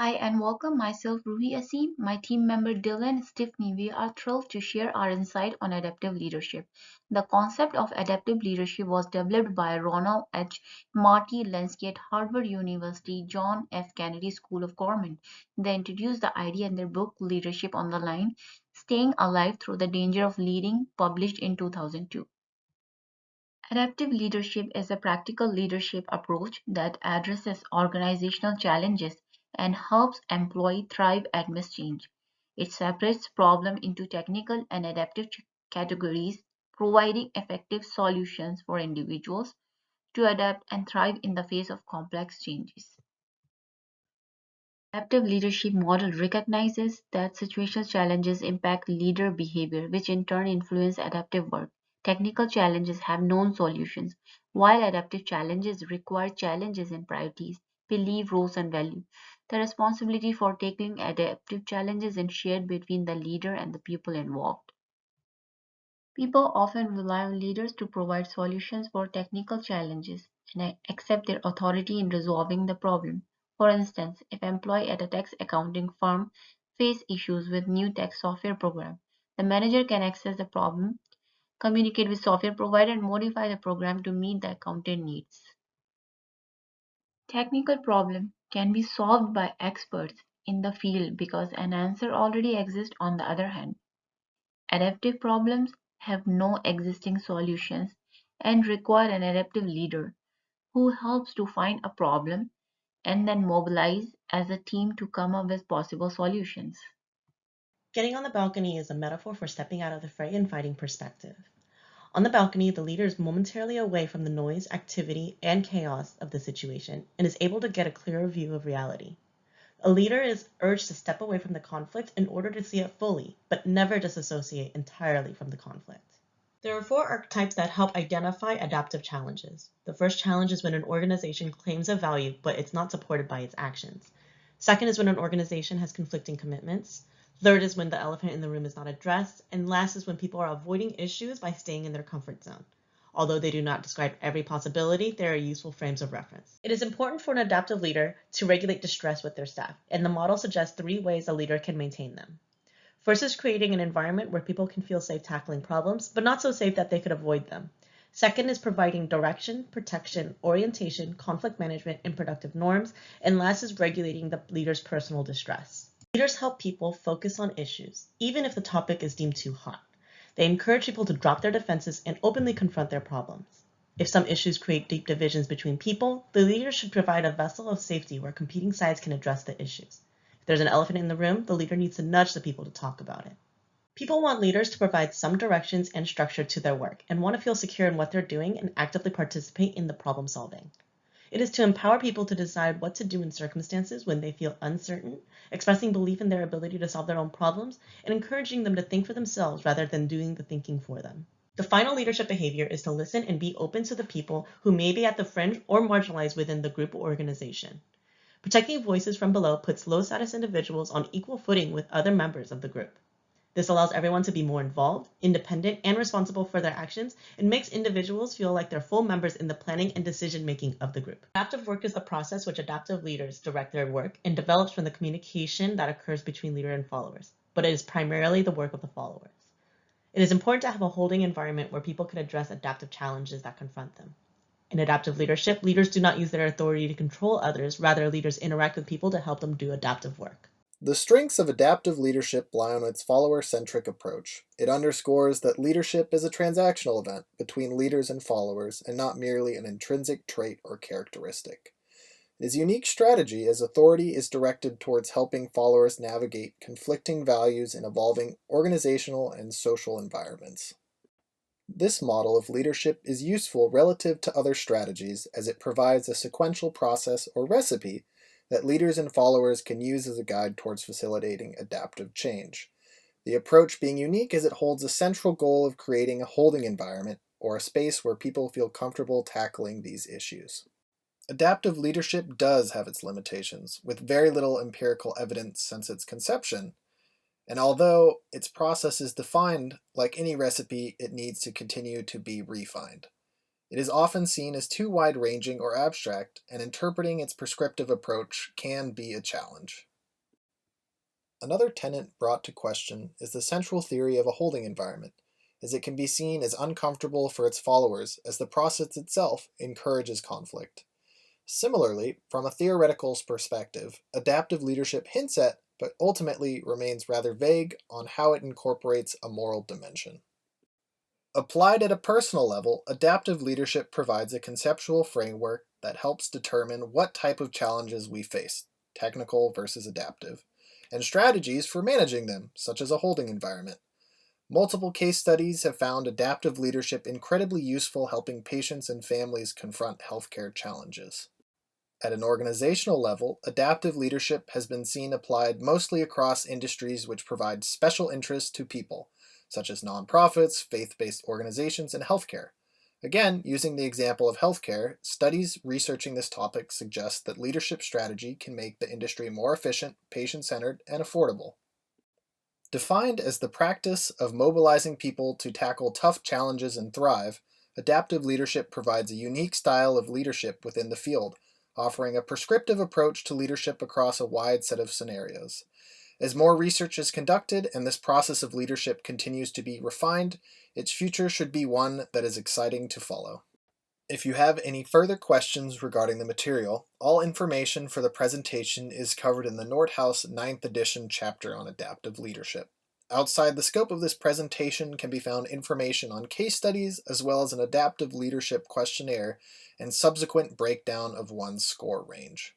Hi and welcome myself Ruhi Asim, my team member Dylan and Stephanie. We are thrilled to share our insight on adaptive leadership. The concept of adaptive leadership was developed by Ronald H. Marty Lenski at Harvard University John F. Kennedy School of Government. They introduced the idea in their book Leadership on the Line, Staying Alive Through the Danger of Leading, published in 2002. Adaptive leadership is a practical leadership approach that addresses organizational challenges and helps employees thrive amidst change. It separates problems into technical and adaptive categories, providing effective solutions for individuals to adapt and thrive in the face of complex changes. Adaptive leadership model recognizes that situational challenges impact leader behavior, which in turn influence adaptive work. Technical challenges have known solutions, while adaptive challenges require changes in priorities, belief, roles, and value. The responsibility for tackling adaptive challenges is shared between the leader and the people involved. People often rely on leaders to provide solutions for technical challenges and accept their authority in resolving the problem. For instance, if employee at a tax accounting firm face issues with new tax software program, the manager can access the problem, communicate with software provider and modify the program to meet the accountant needs. Technical problem can be solved by experts in the field because an answer already exists on the other hand. Adaptive problems have no existing solutions and require an adaptive leader who helps to find a problem and then mobilize as a team to come up with possible solutions. Getting on the balcony is a metaphor for stepping out of the fray and finding perspective. On the balcony, the leader is momentarily away from the noise, activity, and chaos of the situation and is able to get a clearer view of reality. A leader is urged to step away from the conflict in order to see it fully, but never disassociate entirely from the conflict. There are four archetypes that help identify adaptive challenges. The first challenge is when an organization claims a value, but it's not supported by its actions. Second is when an organization has conflicting commitments. Third is when the elephant in the room is not addressed. And last is when people are avoiding issues by staying in their comfort zone. Although they do not describe every possibility, they are useful frames of reference. It is important for an adaptive leader to regulate distress with their staff, and the model suggests three ways a leader can maintain them. First is creating an environment where people can feel safe tackling problems, but not so safe that they could avoid them. Second is providing direction, protection, orientation, conflict management, and productive norms. And last is regulating the leader's personal distress. Leaders help people focus on issues, even if the topic is deemed too hot. They encourage people to drop their defenses and openly confront their problems. If some issues create deep divisions between people, the leader should provide a vessel of safety where competing sides can address the issues. If there's an elephant in the room, the leader needs to nudge the people to talk about it. People want leaders to provide some directions and structure to their work and want to feel secure in what they're doing and actively participate in the problem solving. It is to empower people to decide what to do in circumstances when they feel uncertain, expressing belief in their ability to solve their own problems, and encouraging them to think for themselves rather than doing the thinking for them. The final leadership behavior is to listen and be open to the people who may be at the fringe or marginalized within the group or organization. Protecting voices from below puts low status individuals on equal footing with other members of the group. This allows everyone to be more involved, independent, and responsible for their actions, and makes individuals feel like they're full members in the planning and decision making of the group. Adaptive work is the process which adaptive leaders direct their work and develops from the communication that occurs between leader and followers, but it is primarily the work of the followers. It is important to have a holding environment where people can address adaptive challenges that confront them. In adaptive leadership, leaders do not use their authority to control others, rather, leaders interact with people to help them do adaptive work. The strengths of adaptive leadership lie on its follower centric approach. It underscores that leadership is a transactional event between leaders and followers and not merely an intrinsic trait or characteristic. It is a unique strategy as authority is directed towards helping followers navigate conflicting values in evolving organizational and social environments. This model of leadership is useful relative to other strategies as it provides a sequential process or recipe that leaders and followers can use as a guide towards facilitating adaptive change. The approach being unique as it holds a central goal of creating a holding environment or a space where people feel comfortable tackling these issues. Adaptive leadership does have its limitations, with very little empirical evidence since its conception, and although its process is defined, like any recipe, it needs to continue to be refined. It is often seen as too wide ranging or abstract, and interpreting its prescriptive approach can be a challenge. Another tenet brought to question is the central theory of a holding environment, as it can be seen as uncomfortable for its followers as the process itself encourages conflict. Similarly, from a theoretical perspective, adaptive leadership hints at, but ultimately remains rather vague on how it incorporates a moral dimension. Applied at a personal level, adaptive leadership provides a conceptual framework that helps determine what type of challenges we face, technical versus adaptive, and strategies for managing them, such as a holding environment. Multiple case studies have found adaptive leadership incredibly useful helping patients and families confront healthcare challenges. At an organizational level, adaptive leadership has been seen applied mostly across industries which provide special interests to people, such as nonprofits, faith-based organizations, and healthcare. Again, using the example of healthcare, studies researching this topic suggest that leadership strategy can make the industry more efficient, patient-centered, and affordable. Defined as the practice of mobilizing people to tackle tough challenges and thrive, adaptive leadership provides a unique style of leadership within the field, offering a prescriptive approach to leadership across a wide set of scenarios. As more research is conducted and this process of leadership continues to be refined, its future should be one that is exciting to follow. If you have any further questions regarding the material, all information for the presentation is covered in the Nordhaus 9th edition chapter on adaptive leadership. Outside the scope of this presentation can be found information on case studies as well as an adaptive leadership questionnaire and subsequent breakdown of one's score range.